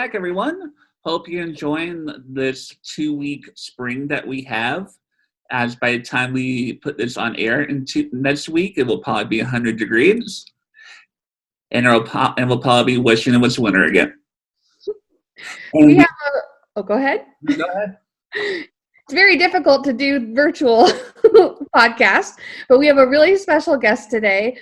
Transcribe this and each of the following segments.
back, everyone. Hope you're enjoying this 2 week spring that we have. As by the time we put this on air next week, it will probably be 100 degrees, and we'll probably be wishing it was winter again. We have go ahead. Go ahead. It's very difficult to do virtual podcasts, but we have a really special guest today.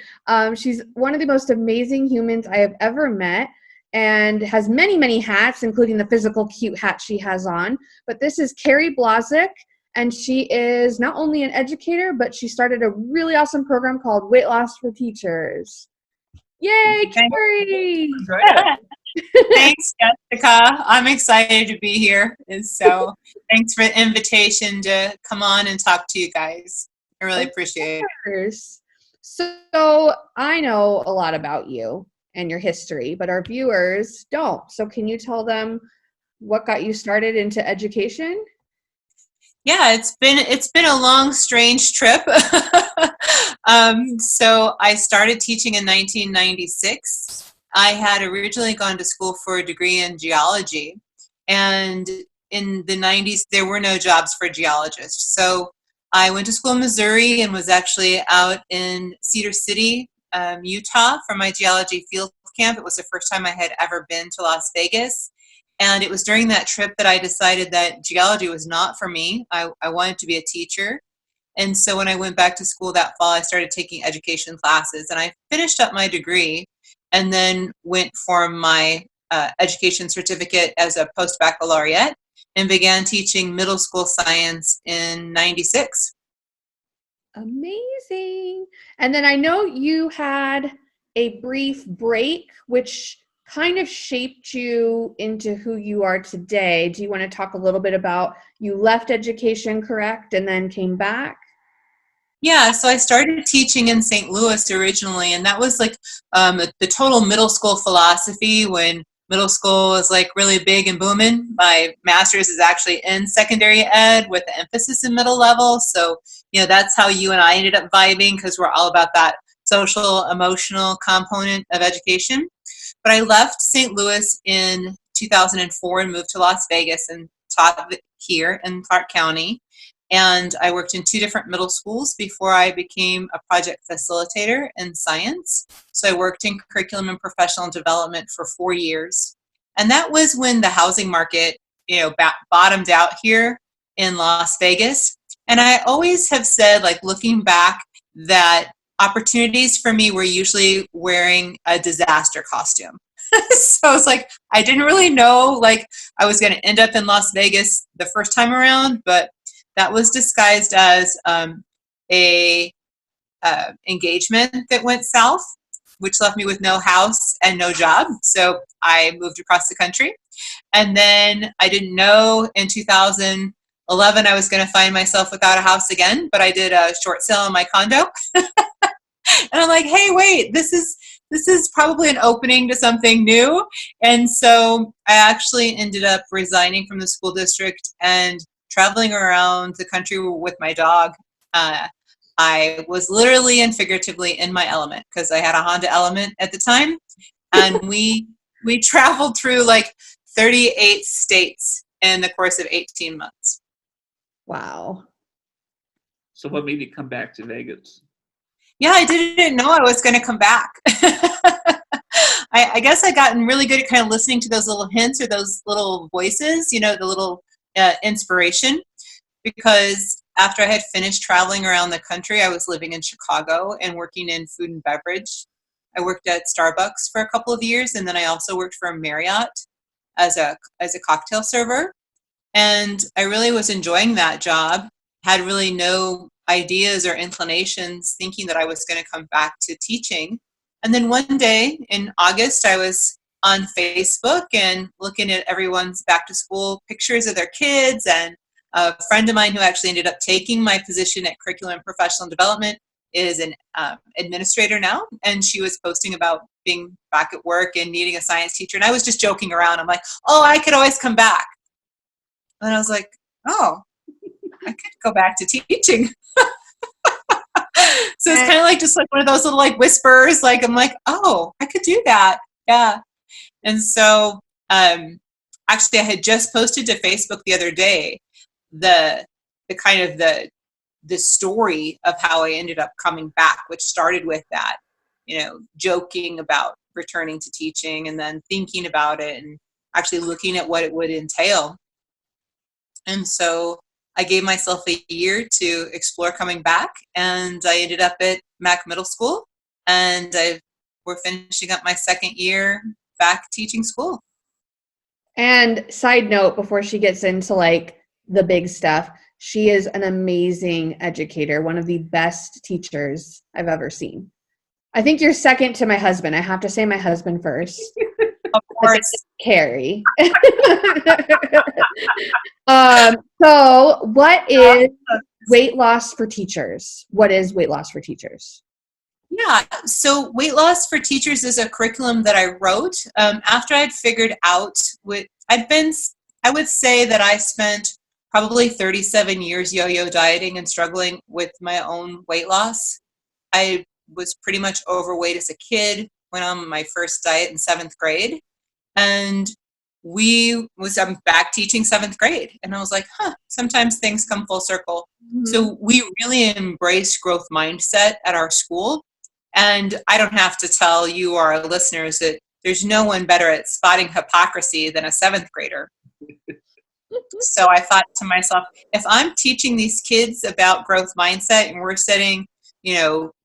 She's one of the most amazing humans I have ever met and has many, many hats, including the physical cute hat she has on. But this is Kerrie Blazek, and she is not only an educator, but she started a really awesome program called Weight Loss for Teachers. Yay, Kerrie! Thanks, Jessica. I'm excited to be here. And so thanks for the invitation to come on and talk to you guys. I really appreciate it. So I know a lot about you and your history, but our viewers don't. So can you tell them what got you started into education? Yeah, it's been a long, strange trip. So I started teaching in 1996. I had originally gone to school for a degree in geology, and in the 90s there were no jobs for geologists. So I went to school in Missouri and was actually out in Cedar City, Utah for my geology field camp. It was the first time I had ever been to Las Vegas. And it was during that trip that I decided that geology was not for me. I wanted to be a teacher. And so when I went back to school that fall, I started taking education classes, and I finished up my degree and then went for my education certificate as a post-baccalaureate and began teaching middle school science in 96. Amazing. And then I know you had a brief break, which kind of shaped you into who you are today. Do you want to talk a little bit about you left education, correct, and then came back? Yeah, so I started teaching in St. Louis originally, and that was like the total middle school philosophy when middle school was like really big and booming. My master's is actually in secondary ed with the emphasis in middle level. So, that's how you and I ended up vibing, because we're all about that social, emotional component of education. But I left St. Louis in 2004 and moved to Las Vegas and taught here in Clark County. And I worked in 2 different middle schools before I became a project facilitator in science. So I worked in curriculum and professional development for 4 years. And that was when the housing market, bottomed out here in Las Vegas. And I always have said, like, looking back, that opportunities for me were usually wearing a disaster costume. So it's like, I didn't really know, like, I was going to end up in Las Vegas the first time around, but that was disguised as a engagement that went south, which left me with no house and no job. So I moved across the country. And then I didn't know in 2011 I was going to find myself without a house again, but I did a short sale on my condo. And I'm like, hey, wait, this is probably an opening to something new. And so I actually ended up resigning from the school district and traveling around the country with my dog. I was literally and figuratively in my element, because I had a Honda Element at the time. And we traveled through like 38 states in the course of 18 months. Wow. So what made you come back to Vegas? Yeah, I didn't know I was going to come back. I guess I gotten really good at kind of listening to those little hints or those little voices, the little inspiration. Because after I had finished traveling around the country, I was living in Chicago and working in food and beverage. I worked at Starbucks for a couple of years, and then I also worked for Marriott as a cocktail server. And I really was enjoying that job. Had really no ideas or inclinations thinking that I was going to come back to teaching. And then one day in August, I was on Facebook and looking at everyone's back to school pictures of their kids, and a friend of mine who actually ended up taking my position at Curriculum and Professional Development is an administrator now, and she was posting about being back at work and needing a science teacher. And I was just joking around. I'm like, oh, I could always come back. And I was like, oh, I could go back to teaching. So it's kind of like just like one of those little like whispers. Like, I'm like, oh, I could do that. Yeah. And so actually, I had just posted to Facebook the other day the kind of the story of how I ended up coming back, which started with that, joking about returning to teaching and then thinking about it and actually looking at what it would entail. And so I gave myself a year to explore coming back, and I ended up at Mac Middle School, and we're finishing up my second year back teaching school. And side note, before she gets into like the big stuff, she is an amazing educator, one of the best teachers I've ever seen. I think you're second to my husband. I have to say my husband first. Of course. Kerrie. So what is weight loss for teachers? What is weight loss for teachers? Yeah, so Weight Loss for Teachers is a curriculum that I wrote after I'd figured out I would say that I spent probably 37 years yo-yo dieting and struggling with my own weight loss. I was pretty much overweight as a kid, went on my first diet in 7th grade, and I'm back teaching 7th grade. And I was like, sometimes things come full circle. Mm-hmm. So we really embraced growth mindset at our school. And I don't have to tell you, our listeners, that there's no one better at spotting hypocrisy than a 7th grader. So I thought to myself, if I'm teaching these kids about growth mindset and we're setting,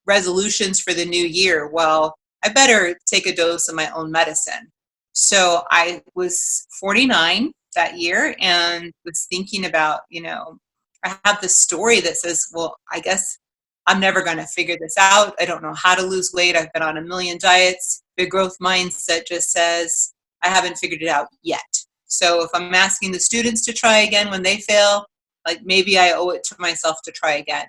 resolutions for the new year, well, I better take a dose of my own medicine. So I was 49 that year and was thinking about, I have this story that says, well, I guess I'm never going to figure this out. I don't know how to lose weight. I've been on a million diets. The growth mindset just says, I haven't figured it out yet. So if I'm asking the students to try again when they fail, like maybe I owe it to myself to try again.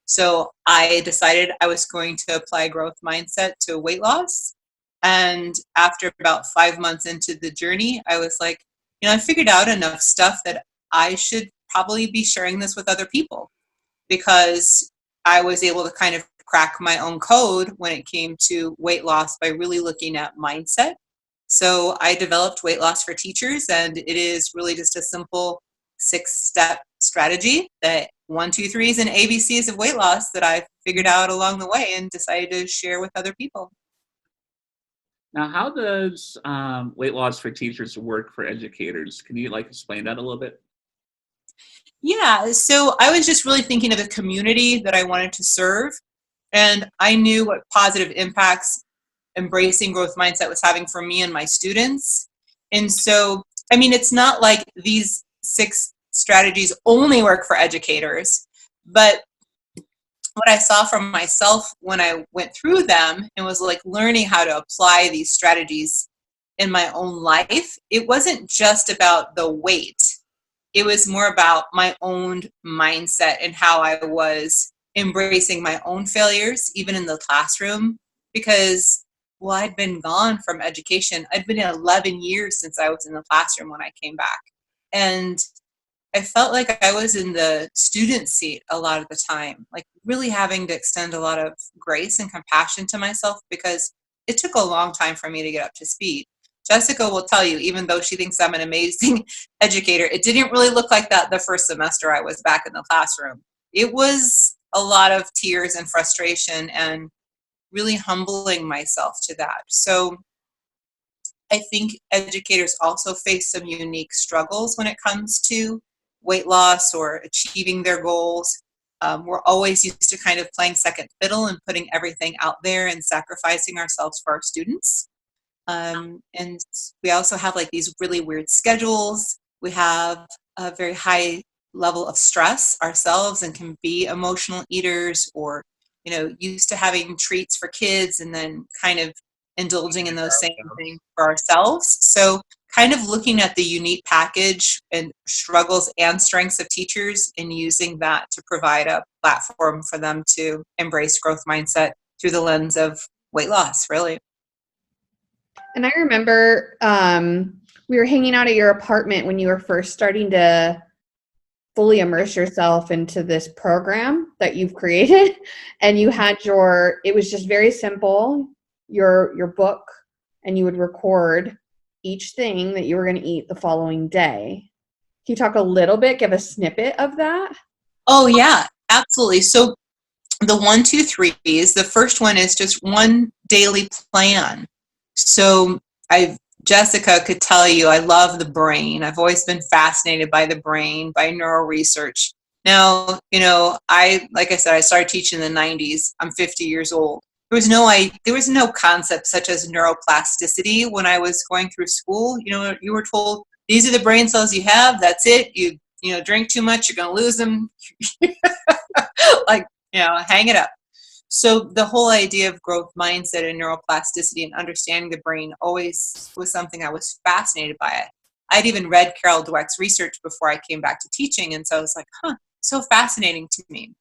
So I decided I was going to apply growth mindset to weight loss. And after about 5 months into the journey, I was like, I figured out enough stuff that I should probably be sharing this with other people, because I was able to kind of crack my own code when it came to weight loss by really looking at mindset. So I developed Weight Loss for Teachers, and it is really just a simple 6-step strategy that 1, 2, 3s and ABCs of weight loss that I figured out along the way and decided to share with other people. Now, how does Weight Loss for Teachers work for educators? Can you explain that a little bit? Yeah, so I was just really thinking of a community that I wanted to serve, and I knew what positive impacts embracing growth mindset was having for me and my students. And so, it's not like these 6 strategies only work for educators, but what I saw from myself when I went through them and was learning how to apply these strategies in my own life, it wasn't just about the weight. It was more about my own mindset and how I was embracing my own failures, even in the classroom, because, I'd been gone from education. I'd been 11 years since I was in the classroom when I came back. And I felt like I was in the student seat a lot of the time, really having to extend a lot of grace and compassion to myself, because it took a long time for me to get up to speed. Jessica will tell you, even though she thinks I'm an amazing educator, it didn't really look like that the first semester I was back in the classroom. It was a lot of tears and frustration and really humbling myself to that. So I think educators also face some unique struggles when it comes to weight loss or achieving their goals. We're always used to kind of playing second fiddle and putting everything out there and sacrificing ourselves for our students. And we also have these really weird schedules. We have a very high level of stress ourselves and can be emotional eaters, or, used to having treats for kids and then kind of indulging in those same things for ourselves. So kind of looking at the unique package and struggles and strengths of teachers and using that to provide a platform for them to embrace growth mindset through the lens of weight loss, really. And I remember we were hanging out at your apartment when you were first starting to fully immerse yourself into this program that you've created. And you had it was just very simple, your book, and you would record each thing that you were going to eat the following day. Can you talk a little bit, give a snippet of that? Oh, yeah, absolutely. So the 1, 2, 3s, the first one is just one daily plan. So Jessica could tell you, I love the brain. I've always been fascinated by the brain, by neural research. Now, like I said, I started teaching in the 90s. I'm 50 years old. There was no concept such as neuroplasticity when I was going through school. You were told, these are the brain cells you have. That's it. You drink too much, you're going to lose them. Like, hang it up. So the whole idea of growth mindset and neuroplasticity and understanding the brain always was something I was fascinated by. I'd even read Carol Dweck's research before I came back to teaching, and so I was like, so fascinating to me.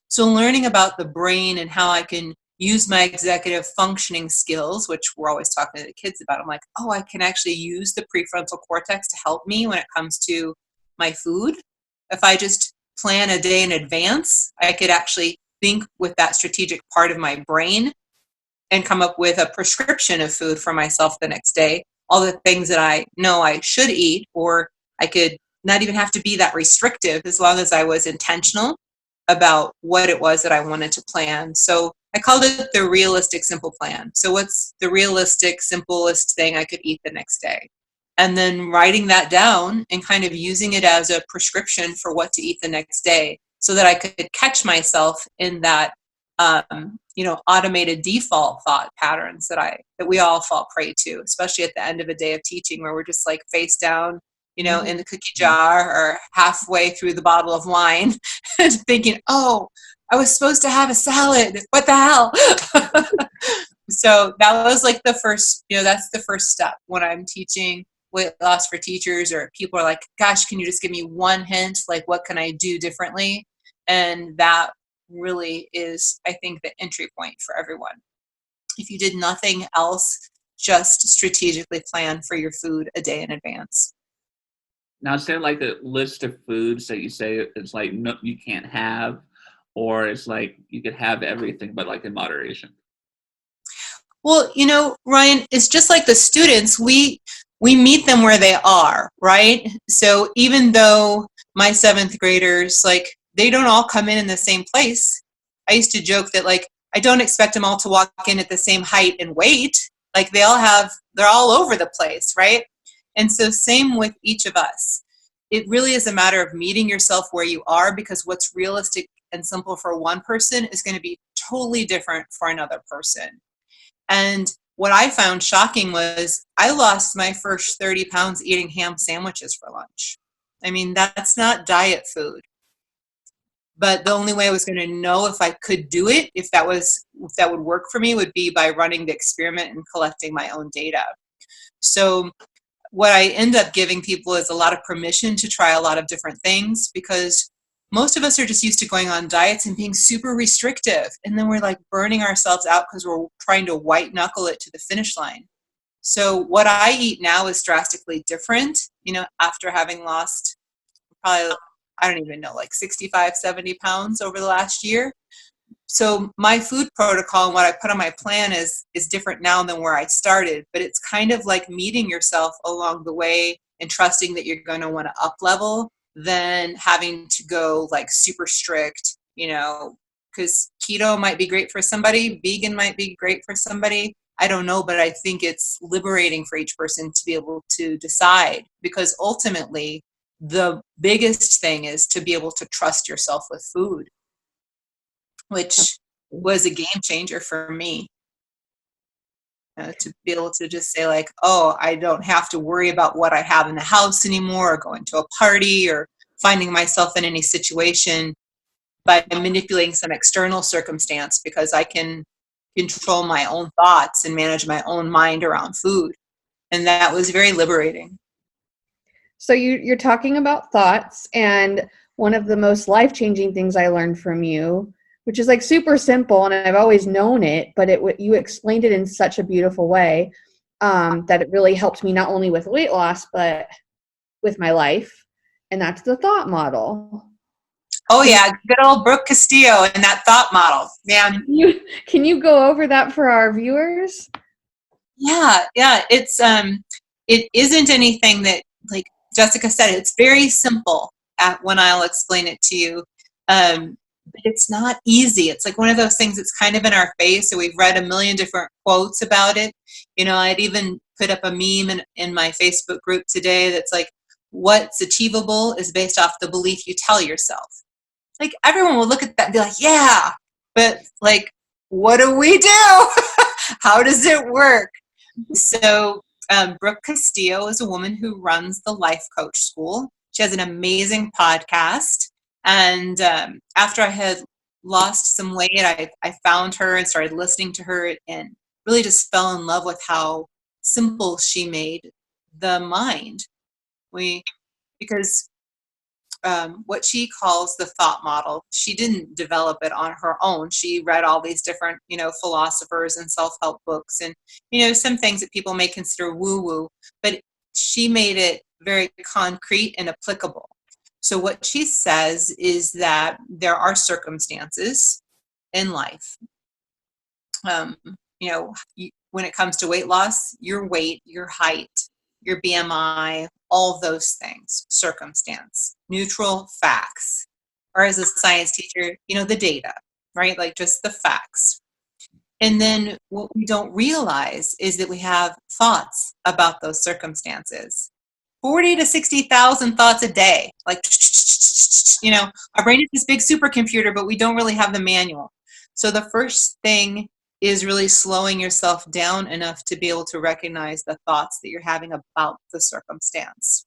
So learning about the brain and how I can use my executive functioning skills, which we're always talking to the kids about, I'm like, I can actually use the prefrontal cortex to help me when it comes to my food. If I just plan a day in advance, I could actually think with that strategic part of my brain and come up with a prescription of food for myself the next day. All the things that I know I should eat, or I could not even have to be that restrictive as long as I was intentional about what it was that I wanted to plan. So I called it the realistic simple plan. So what's the realistic simplest thing I could eat the next day? And then writing that down and kind of using it as a prescription for what to eat the next day, so that I could catch myself in that, automated default thought patterns that we all fall prey to, especially at the end of a day of teaching, where we're just like face down, in the cookie jar or halfway through the bottle of wine, and thinking, I was supposed to have a salad. What the hell? So that was like the first, that's the first step when I'm teaching weight loss for teachers, or people are like, gosh, can you just give me one hint? Like, what can I do differently? And that really is, I think, the entry point for everyone. If you did nothing else, just strategically plan for your food a day in advance. Now, is there like a list of foods that you say it's like, no, you can't have, or it's like you could have everything, but like in moderation? Well, Ryan, it's just like the students, we meet them where they are, right? So even though my 7th graders, like, they don't all come in the same place. I used to joke that, like, I don't expect them all to walk in at the same height and weight. Like, they're all over the place, right? And so same with each of us. It really is a matter of meeting yourself where you are, because what's realistic and simple for one person is going to be totally different for another person. And what I found shocking was I lost my first 30 pounds eating ham sandwiches for lunch. I mean, that's not diet food. But the only way I was going to know if I could do it, if that would work for me, would be by running the experiment and collecting my own data. So what I end up giving people is a lot of permission to try a lot of different things, because most of us are just used to going on diets and being super restrictive. And then we're like burning ourselves out because we're trying to white knuckle it to the finish line. So what I eat now is drastically different, after having lost probably, I don't even know, like 65, 70 pounds over the last year. So my food protocol and what I put on my plan is different now than where I started, but it's kind of like meeting yourself along the way and trusting that you're going to want to up level than having to go like super strict, because keto might be great for somebody, vegan might be great for somebody. I don't know, but I think it's liberating for each person to be able to decide, because ultimately the biggest thing is to be able to trust yourself with food, which was a game changer for me. To be able to just say like, I don't have to worry about what I have in the house anymore, or going to a party, or finding myself in any situation by manipulating some external circumstance, because I can control my own thoughts and manage my own mind around food. And that was very liberating. So you're talking about thoughts, and one of the most life-changing things I learned from you, which is like super simple, and I've always known it, but you explained it in such a beautiful way, that it really helped me not only with weight loss, but with my life. And that's the thought model. Oh yeah, good old Brooke Castillo and that thought model. Man. Can you go over that for our viewers? Yeah. It's it isn't anything that, like Jessica said, it's very simple when I'll explain it to you. But it's not easy. It's like one of those things that's kind of in our face. So we've read a million different quotes about it. I'd even put up a meme in my Facebook group today that's like, what's achievable is based off the belief you tell yourself. Like, everyone will look at that and be like, yeah, but like, what do we do? How does it work? So Brooke Castillo is a woman who runs the Life Coach School. She has an amazing podcast. And after I had lost some weight, I found her and started listening to her and really just fell in love with how simple she made the mind. Because what she calls the thought model, she didn't develop it on her own. She read all these different, philosophers and self-help books and, some things that people may consider woo-woo, but she made it very concrete and applicable. So what she says is that there are circumstances in life. When it comes to weight loss, your weight, your height, your BMI, all those things, circumstance, neutral facts, or as a science teacher, the data, right? Like just the facts. And then what we don't realize is that we have thoughts about those circumstances. 40 to 60,000 thoughts a day. Like, our brain is this big supercomputer, but we don't really have the manual. So the first thing is really slowing yourself down enough to be able to recognize the thoughts that you're having about the circumstance.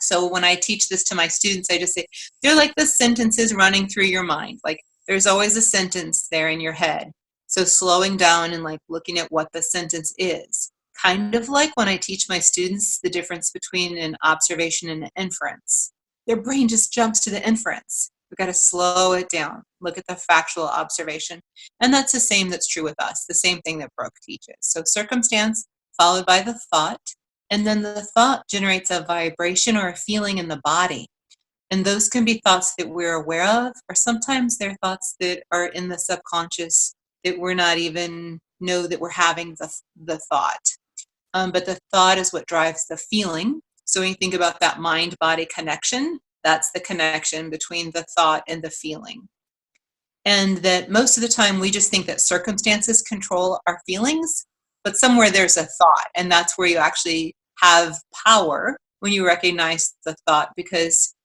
So when I teach this to my students, I just say, they're like the sentences running through your mind. Like, there's always a sentence there in your head. So slowing down and like looking at what the sentence is. Kind of like when I teach my students the difference between an observation and an inference. Their brain just jumps to the inference. We've got to slow it down, look at the factual observation. And that's the same that's true with us, the same thing that Brooke teaches. So circumstance followed by the thought, and then the thought generates a vibration or a feeling in the body. And those can be thoughts that we're aware of, or sometimes they're thoughts that are in the subconscious that we're not even know that we're having the thought. But the thought is what drives the feeling. So when you think about that mind-body connection, that's the connection between the thought and the feeling. And that most of the time we just think that circumstances control our feelings, but somewhere there's a thought, and that's where you actually have power when you recognize the thought. Because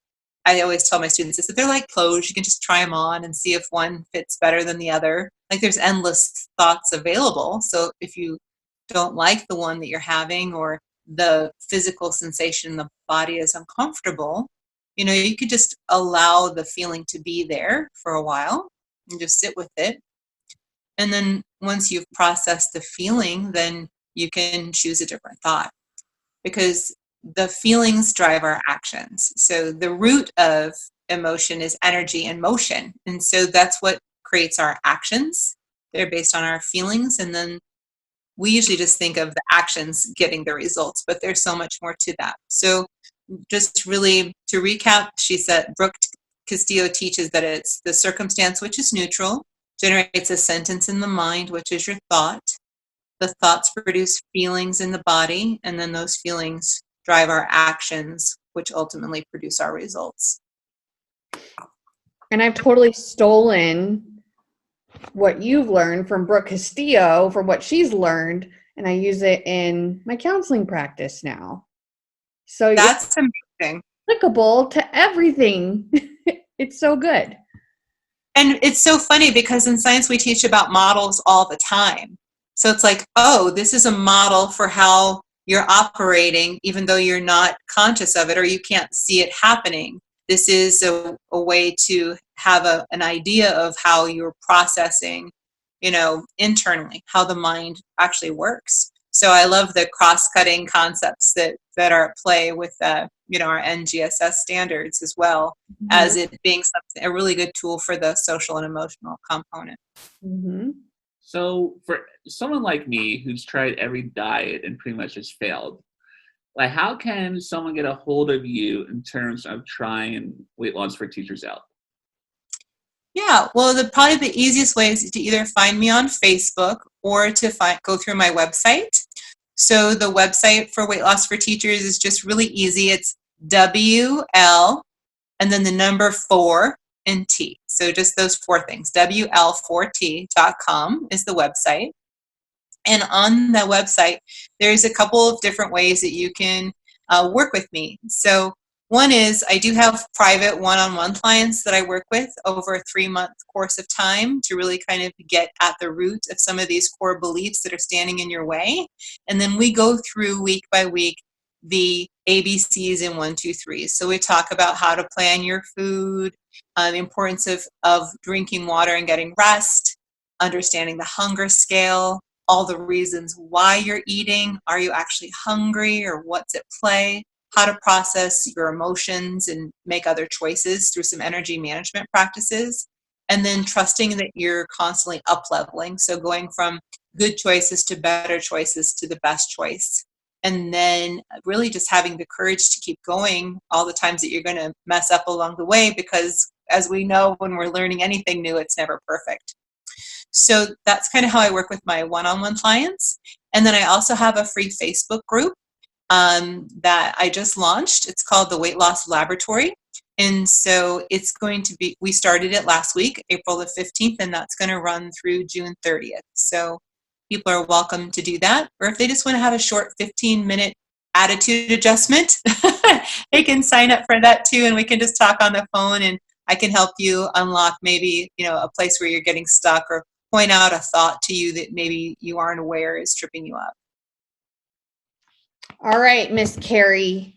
I always tell my students that they're like clothes. You can just try them on and see if one fits better than the other. Like, there's endless thoughts available. So if you don't like the one that you're having, or the physical sensation in the body is uncomfortable, you could just allow the feeling to be there for a while and just sit with it. And then once you've processed the feeling, then you can choose a different thought, because the feelings drive our actions. So the root of emotion is energy and motion. And so that's what creates our actions. They're based on our feelings. And then we usually just think of the actions getting the results, but there's so much more to that. So just really to recap, she said, Brooke Castillo teaches that it's the circumstance, which is neutral, generates a sentence in the mind, which is your thought. The thoughts produce feelings in the body, and then those feelings drive our actions, which ultimately produce our results. And I've totally stolen what you've learned from Brooke Castillo, from what she's learned, and I use it in my counseling practice now. So that's amazing. Applicable to everything. It's so good. And it's so funny because in science we teach about models all the time. So it's like, oh, this is a model for how you're operating, even though you're not conscious of it or you can't see it happening. This is a way to have an idea of how you're processing, internally, how the mind actually works. So I love the cross-cutting concepts that are at play with, our NGSS standards as well, as it being a really good tool for the social and emotional component. Mm-hmm. So for someone like me who's tried every diet and pretty much has failed, like, how can someone get a hold of you in terms of trying weight loss for Teachers Out? Yeah, well, probably the easiest way is to either find me on Facebook or to go through my website. So the website for Weight Loss for Teachers is just really easy. It's WL and then the number 4 and T. So just those 4 things. WL4T.com is the website. And on the website, there's a couple of different ways that you can work with me. So one is I do have private one-on-one clients that I work with over a 3-month course of time to really kind of get at the root of some of these core beliefs that are standing in your way. And then we go through week by week the ABCs in 1, 2, 3. So we talk about how to plan your food, the importance of drinking water and getting rest, understanding the hunger scale, all the reasons why you're eating. Are you actually hungry or what's at play? How to process your emotions and make other choices through some energy management practices. And then trusting that you're constantly up leveling. So going from good choices to better choices to the best choice. And then really just having the courage to keep going all the times that you're going to mess up along the way, because as we know, when we're learning anything new, it's never perfect. So that's kind of how I work with my one-on-one clients. And then I also have a free Facebook group that I just launched. It's called the Weight Loss Laboratory. And so it's going to be, we started it last week, April the 15th, and that's going to run through June 30th. So people are welcome to do that. Or if they just want to have a short 15-minute attitude adjustment, they can sign up for that too. And we can just talk on the phone and I can help you unlock maybe, a place where you're getting stuck or point out a thought to you that maybe you aren't aware is tripping you up. All right, Miss Kerrie,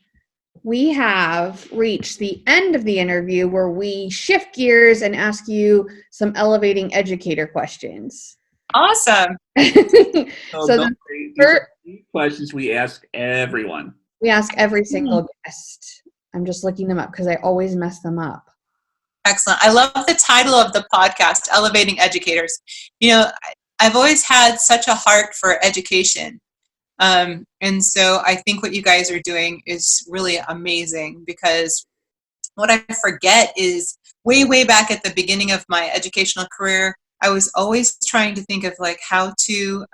we have reached the end of the interview where we shift gears and ask you some elevating educator questions. Awesome. So these questions we ask everyone. We ask every single guest. I'm just looking them up because I always mess them up. Excellent. I love the title of the podcast, Elevating Educators. I've always had such a heart for education. And so I think what you guys are doing is really amazing, because what I forget is way, way back at the beginning of my educational career, I was always trying to think of how to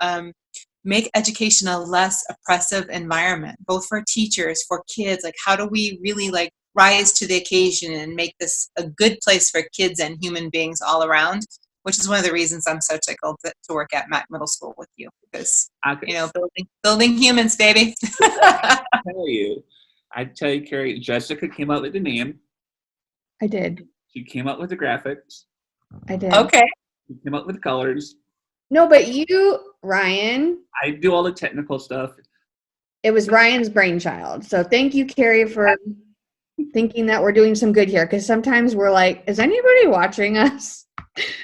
make education a less oppressive environment, both for teachers, for kids. How do we really rise to the occasion and make this a good place for kids and human beings all around, which is one of the reasons I'm so tickled to work at Mac Middle School with you, because, building humans, baby. I tell you, Kerrie, Jessica came up with the name. I did. She came up with the graphics. I did. Okay. She came up with the colors. No, but you, Ryan. I do all the technical stuff. It was Ryan's brainchild. So thank you, Kerrie, for thinking that we're doing some good here, because sometimes we're like, is anybody watching us?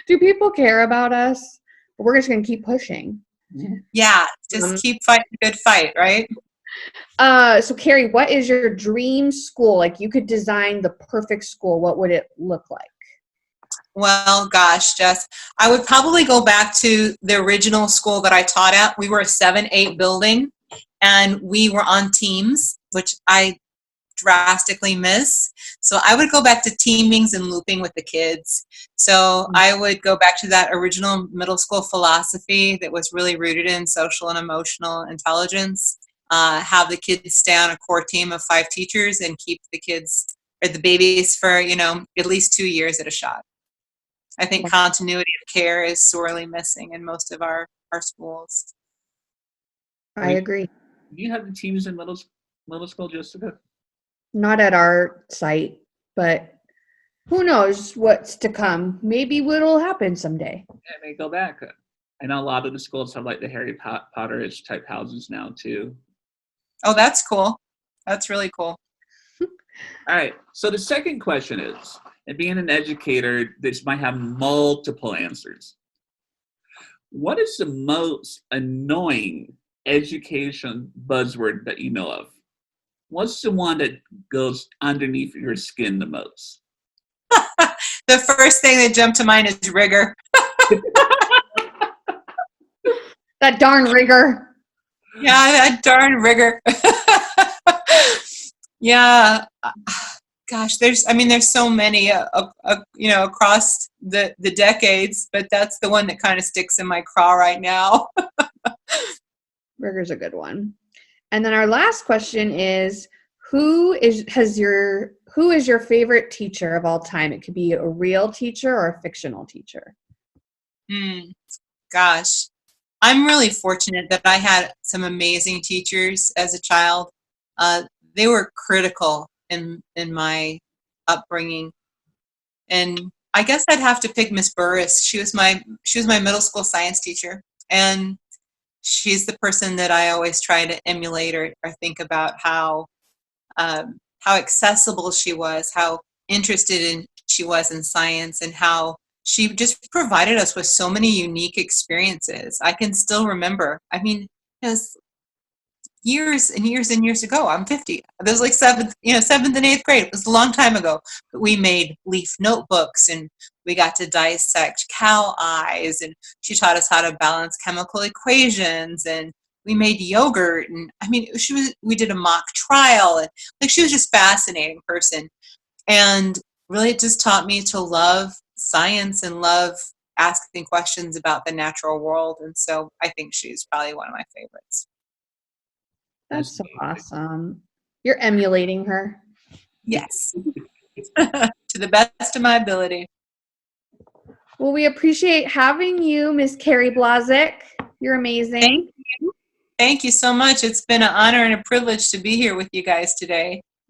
Do people care about us? But we're just going to keep pushing. Yeah, just keep fighting a good fight, right? So Kerrie, what is your dream school? You could design the perfect school. What would it look like? Well, gosh, Jess, I would probably go back to the original school that I taught at. We were a 7-8 building, and we were on teams, which I drastically miss. So I would go back to teamings and looping with the kids. So I would go back to that original middle school philosophy that was really rooted in social and emotional intelligence. Have the kids stay on a core team of 5 teachers and keep the kids or the babies for, at least 2 years at a shot. I think continuity of care is sorely missing in most of our schools. I agree. Do you have the teams in middle school, Jessica? Not at our site, but who knows what's to come. Maybe it'll happen someday. Yeah, I may go back. I know a lot of the schools have the Harry Potter-ish type houses now too. Oh, that's cool. That's really cool. All right. So the second question is, and being an educator, this might have multiple answers. What is the most annoying education buzzword that you know of? What's the one that goes underneath your skin the most? The first thing that jumped to mind is rigor. That darn rigor. Yeah, that darn rigor. Yeah. Gosh, there's so many, across the decades, but that's the one that kind of sticks in my craw right now. Burger's a good one. And then our last question is, who is your favorite teacher of all time? It could be a real teacher or a fictional teacher. Gosh, I'm really fortunate that I had some amazing teachers as a child. They were critical in my upbringing, and I guess I'd have to pick Miss Burris. She was my middle school science teacher, and she's the person that I always try to emulate or think about how accessible she was, how interested she was in science, and how she just provided us with so many unique experiences. I can still remember. I mean, it was years and years and years ago. I'm 50. It was like seventh and eighth grade. It was a long time ago. But we made leaf notebooks, and we got to dissect cow eyes, and she taught us how to balance chemical equations, and we made yogurt. And I mean, we did a mock trial, and like, she was just a fascinating person. And really, it just taught me to love science and love asking questions about the natural world. And so I think she's probably one of my favorites. That's so awesome. You're emulating her. Yes. To the best of my ability. Well, we appreciate having you, Miss Kerrie Blazek. You're amazing. Thank you so much. It's been an honor and a privilege to be here with you guys today.